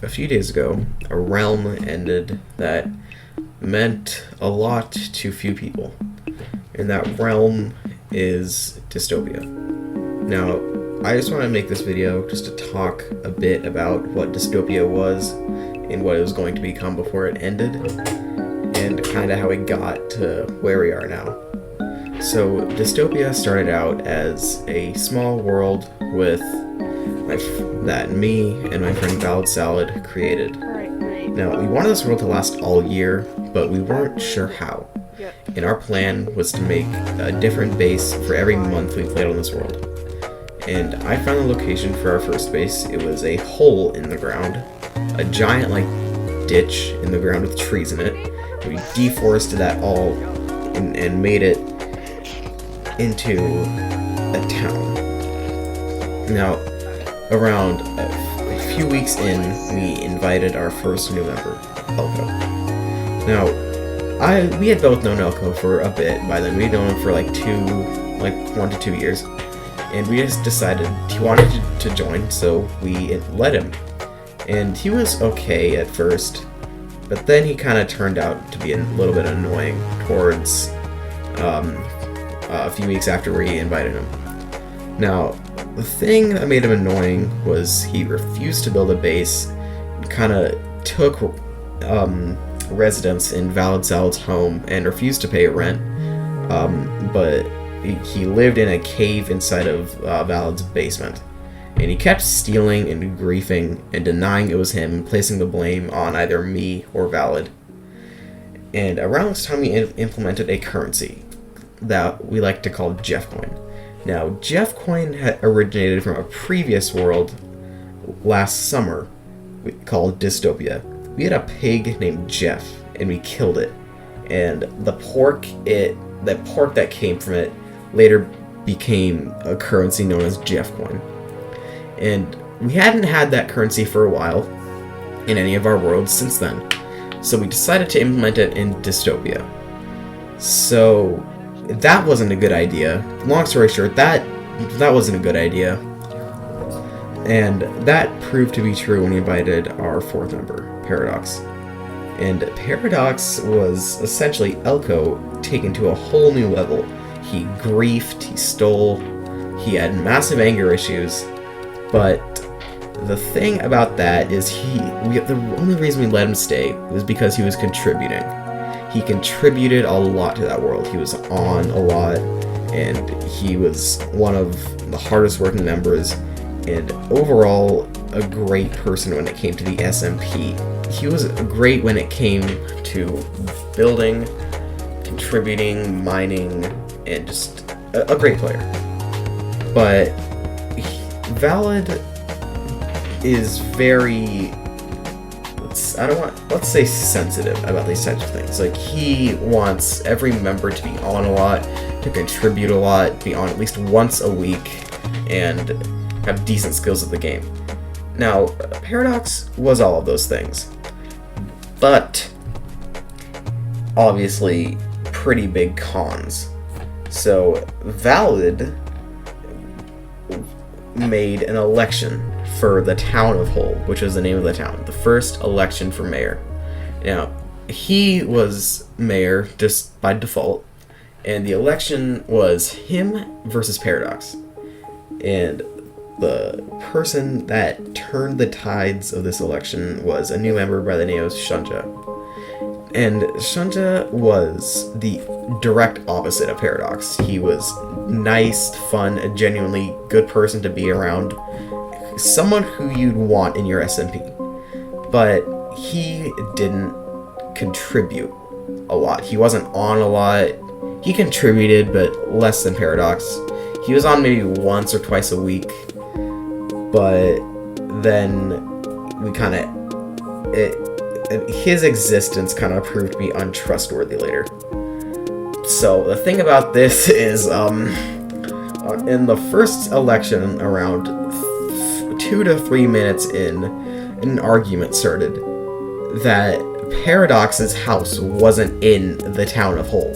a few days ago, a realm ended that meant a lot to few people. And that realm is Dystopia. Now, I just want to make this video just to talk a bit about what Dystopia was and what it was going to become before it ended, and kind of how it got to where we are now. So, Dystopia started out as a small world with that me and my friend Valid Salad created. Now, we wanted this world to last all year, but we weren't sure how. And our plan was to make a different base for every month we played on this world. And I found the location for our first base. It was a hole in the ground, a giant ditch in the ground with trees in it. We deforested that all and made it into a town. Now, around a few weeks in, we invited our first new member, Elko. Now, we had both known Elko for a bit by then. We had known him for 1 to 2 years. And we just decided he wanted to join, so we let him. And he was okay at first, but then he kind of turned out to be a little bit annoying towards a few weeks after we invited him. Now, the thing that made him annoying was he refused to build a base, kind of took residence in Valid Salad's home and refused to pay rent, but he lived in a cave inside of Valid's basement. And he kept stealing and griefing and denying it was him, placing the blame on either me or Valid. And around this time, we implemented a currency that we like to call Jeffcoin. Now, Jeffcoin had originated from a previous world last summer called Dystopia. We had a pig named Jeff, and we killed it. And the pork that came from it later became a currency known as Jeffcoin. And we hadn't had that currency for a while in any of our worlds since then. So we decided to implement it in Dystopia. So that wasn't a good idea. Long story short, that wasn't a good idea. And that proved to be true when we invited our fourth member, Paradox. And Paradox was essentially Elko taken to a whole new level. He griefed, he stole, he had massive anger issues, but the thing about that is the only reason we let him stay was because he was contributing. He contributed a lot to that world. He was on a lot, and he was one of the hardest working members, and overall a great person when it came to the SMP. He was great when it came to building, contributing, mining, and just a great player. But Valid is very, let's say sensitive about these types of things. He wants every member to be on a lot, to contribute a lot, be on at least once a week, and have decent skills at the game. Now, Paradox was all of those things, but obviously pretty big cons. So Valid made an election for the town of Hull, which was the name of the town, the first election for mayor. Now, he was mayor just by default, and the election was him versus Paradox. And the person that turned the tides of this election was a new member by the name of Shenzhen. And Shenzhen was the direct opposite of Paradox. He was nice, fun, a genuinely good person to be around. Someone who you'd want in your SMP. But he didn't contribute a lot. He wasn't on a lot. He contributed, but less than Paradox. He was on maybe once or twice a week. But then his existence kind of proved to be untrustworthy later. So the thing about this is, in the first election, around 2 to 3 minutes in, an argument started that Paradox's house wasn't in the town of Hull.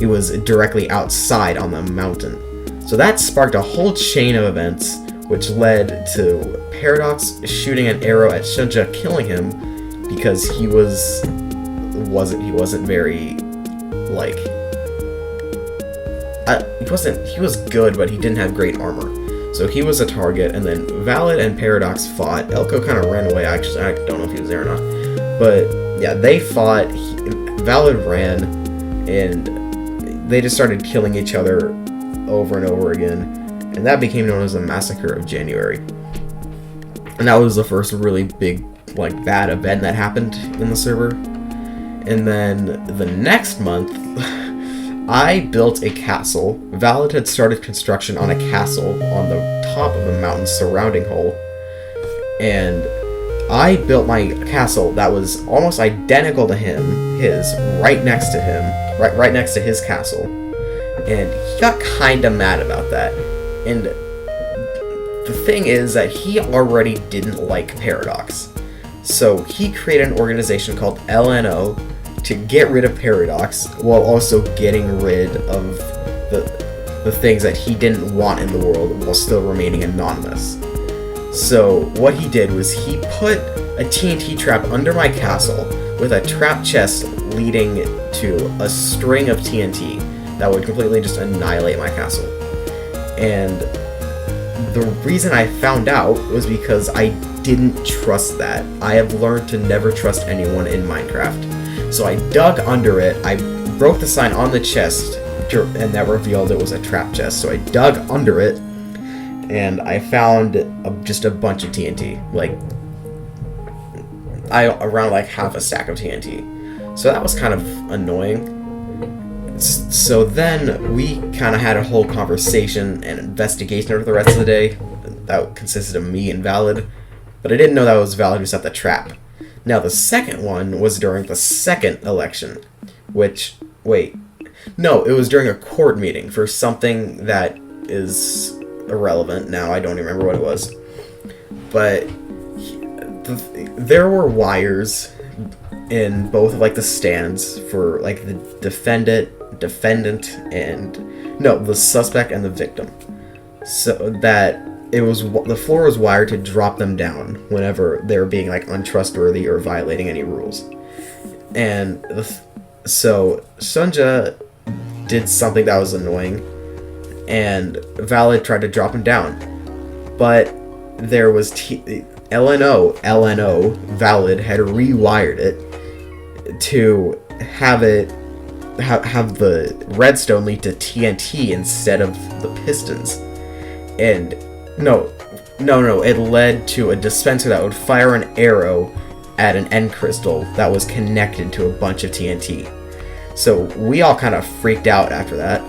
It was directly outside on the mountain. So that sparked a whole chain of events which led to Paradox shooting an arrow at Shenzhen, killing him because he wasn't very like he was good, but he didn't have great armor. So he was a target, and then Valid and Paradox fought. Elko kind of ran away. Actually, I don't know if he was there or not. But yeah, they fought. Valid ran, and they just started killing each other over and over again. And that became known as the Massacre of January. And that was the first really big, like, bad event that happened in the server. And then the next month, I built a castle. Valid had started construction on a castle on the top of a mountain surrounding Hull. And I built my castle that was almost identical to his, right next to him, right next to his castle. And he got kind of mad about that. And the thing is that he already didn't like Paradox. So he created an organization called LNO to get rid of Paradox, while also getting rid of the things that he didn't want in the world, while still remaining anonymous. So what he did was he put a TNT trap under my castle with a trap chest leading to a string of TNT that would completely just annihilate my castle. And the reason I found out was because I didn't trust that. I have learned to never trust anyone in Minecraft. So I dug under it, I broke the sign on the chest, and that revealed it was a trap chest. So I dug under it, and I found just a bunch of TNT. Around like half a stack of TNT. So that was kind of annoying. So then we kind of had a whole conversation and investigation over the rest of the day. That consisted of me and Valid. But I didn't know that was Valid who set the trap. Now, the second one was during the second election, it was during a court meeting for something that is irrelevant now. I don't even remember what it was. But there were wires in both of, like, the stands for, like, the the suspect and the victim. So that the floor was wired to drop them down whenever they were being, like, untrustworthy or violating any rules. And so Sunja did something that was annoying, and Valid tried to drop him down. But there was LNO, Valid had rewired it to have the redstone lead to TNT instead of the pistons. And No, it led to a dispenser that would fire an arrow at an end crystal that was connected to a bunch of TNT. So we all kind of freaked out after that,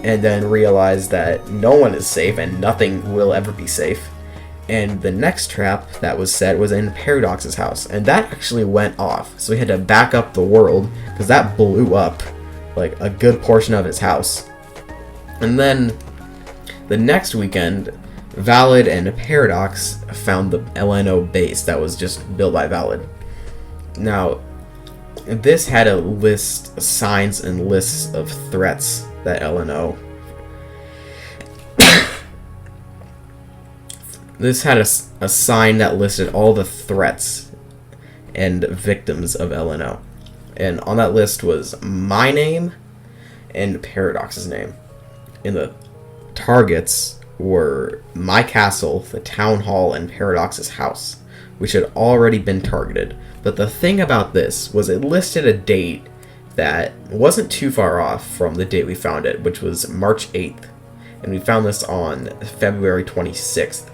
and then realized that no one is safe and nothing will ever be safe. And the next trap that was set was in Paradox's house, and that actually went off. So we had to back up the world, because that blew up, like, a good portion of his house. And then the next weekend, Valid and Paradox found the LNO base that was just built by Valid. Now, this had a list of signs and lists of threats that LNO. This had a sign that listed all the threats and victims of LNO. And on that list was my name and Paradox's name. And the targets were my castle, the town hall, and Paradox's house, which had already been targeted. But the thing about this was it listed a date that wasn't too far off from the date we found it, which was March 8th. And we found this on February 26th.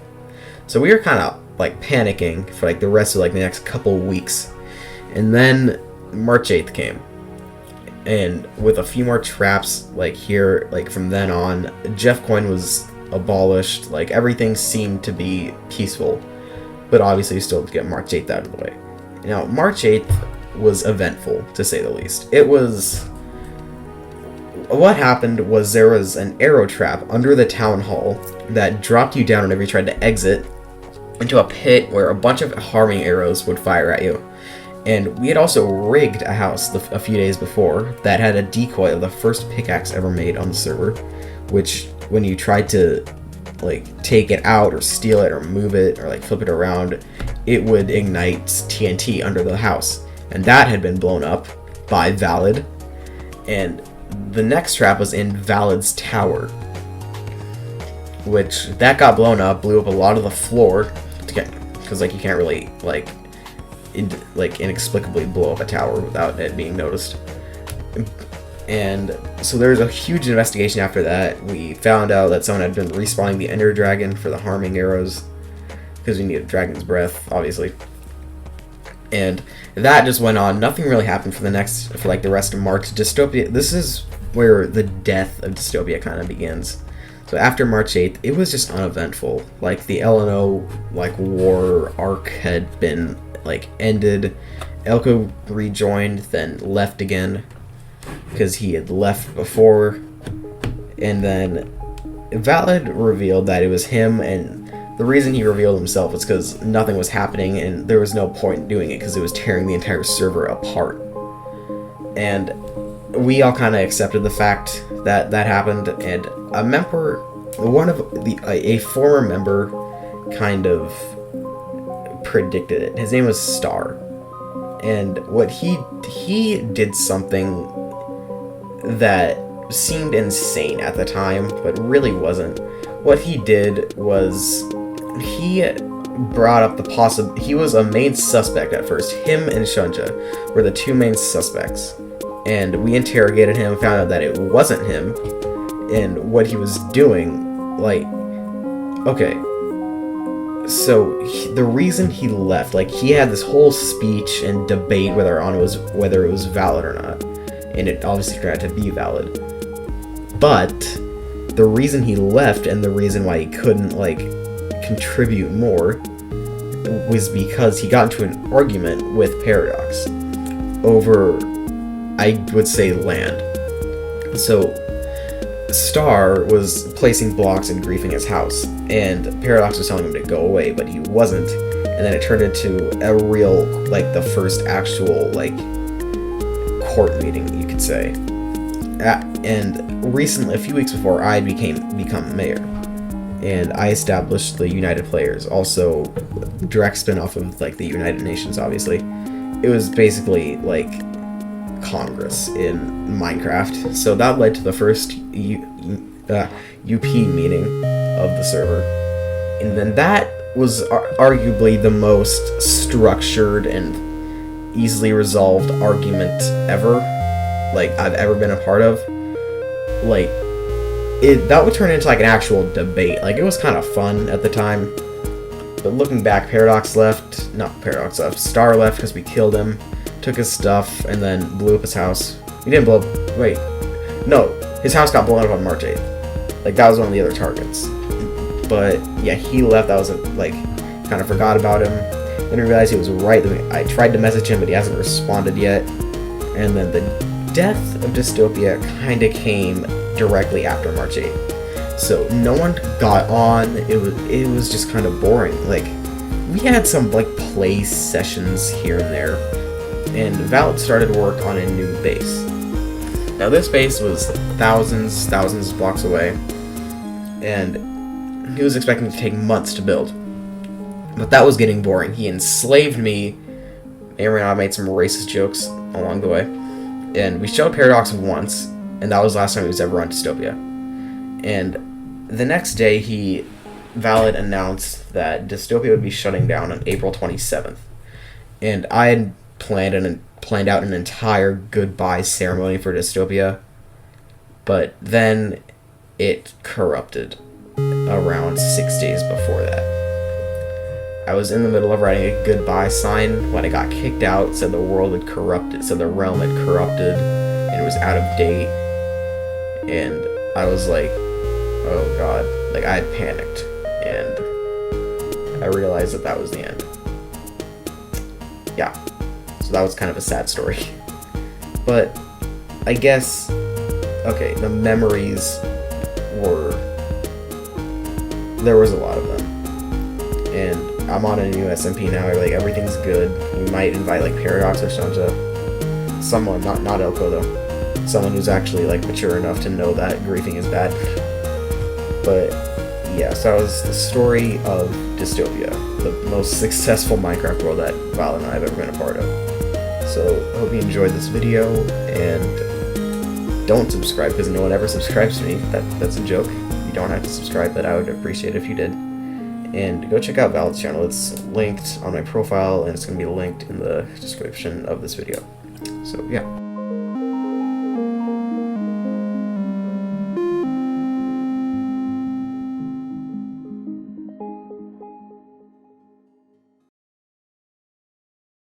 So we were kind of, like, panicking for, like, the rest of, like, the next couple weeks. And then March 8th came. And with a few more traps, like, here, like, from then on, Jeff Coin was abolished. Like, everything seemed to be peaceful. But obviously you still have to get March 8th out of the way. Now, March 8th was eventful, to say the least. It was... What happened was there was an arrow trap under the town hall that dropped you down whenever you tried to exit into a pit where a bunch of harming arrows would fire at you. And we had also rigged a house a few days before that had a decoy of the first pickaxe ever made on the server, which when you tried to like take it out or steal it or move it or like flip it around, it would ignite TNT under the house. And that had been blown up by Valid. And the next trap was in Valid's tower, which that got blown up, blew up a lot of the floor, because like you can't really like inexplicably blow up a tower without it being noticed. And so there was a huge investigation after that. We found out that someone had been respawning the Ender Dragon for the harming arrows, because we needed Dragon's Breath, obviously. And that just went on. Nothing really happened for the rest of March. Dystopia, this is where the death of Dystopia kind of begins. So after March 8th, it was just uneventful. Like the LNO war arc had been ended. Elko rejoined, then left again because he had left before. And then Valid revealed that it was him, and the reason he revealed himself was because nothing was happening and there was no point in doing it because it was tearing the entire server apart. And we all kind of accepted the fact that that happened, and a former member kind of predicted it. His name was Star. And what he did something that seemed insane at the time, but really wasn't. What he did was he brought up he was a main suspect at first. Him and Shunja were the two main suspects. And we interrogated him, found out that it wasn't him, and what he was doing, okay. So the reason he left, he had this whole speech and debate whether it was valid or not, and it obviously turned out to be valid. But the reason he left and the reason why he couldn't contribute more was because he got into an argument with Paradox over, I would say, land. So Star was placing blocks and griefing his house, and Paradox was telling him to go away, but he wasn't. And then it turned into a real, the first actual, court meeting, you could say. And recently, a few weeks before, I had become mayor, and I established the United Players, also direct spin-off of the United Nations, obviously. It was basically Congress in Minecraft. So that led to the first UP meeting of the server, and then that was arguably the most structured and easily resolved argument ever I've ever been a part of. That would turn into an actual debate. It was kind of fun at the time, but looking back, Star left because we killed him, took his stuff, and then blew up his house. We didn't blow up, no, his house got blown up on March 8th. That was one of the other targets. But yeah, he left. That was kind of forgot about him. Then I realized he was right. I tried to message him, but he hasn't responded yet. And then the death of Dystopia kind of came directly after March 8th. So no one got on. It was just kind of boring. We had some play sessions here and there, and Valid started work on a new base. Now this base was thousands of blocks away, and he was expecting to take months to build. But that was getting boring. He enslaved me. Aaron and I made some racist jokes along the way, and we showed Paradox once, and that was the last time he was ever on Dystopia. And the next day, Valid announced that Dystopia would be shutting down on April 27th, and I had planned out an entire goodbye ceremony for Dystopia, but then it corrupted around 6 days before that. I was in the middle of writing a goodbye sign when I got kicked out, said the world had corrupted, said the realm had corrupted, and it was out of date, and I was oh god, I had panicked, and I realized that was the end. Yeah. So that was kind of a sad story. But I guess, okay, the memories there was a lot of them. And I'm on a new SMP now, everything's good. We might invite Paradox or Shunja. Someone, not Elko though. Someone who's actually mature enough to know that griefing is bad. But yeah, so that was the story of Dystopia, the most successful Minecraft world that Val and I have ever been a part of. So, I hope you enjoyed this video, and don't subscribe, because no one ever subscribes to me. That's a joke. You don't have to subscribe, but I would appreciate it if you did. And go check out Val's channel. It's linked on my profile, and it's going to be linked in the description of this video. So, yeah.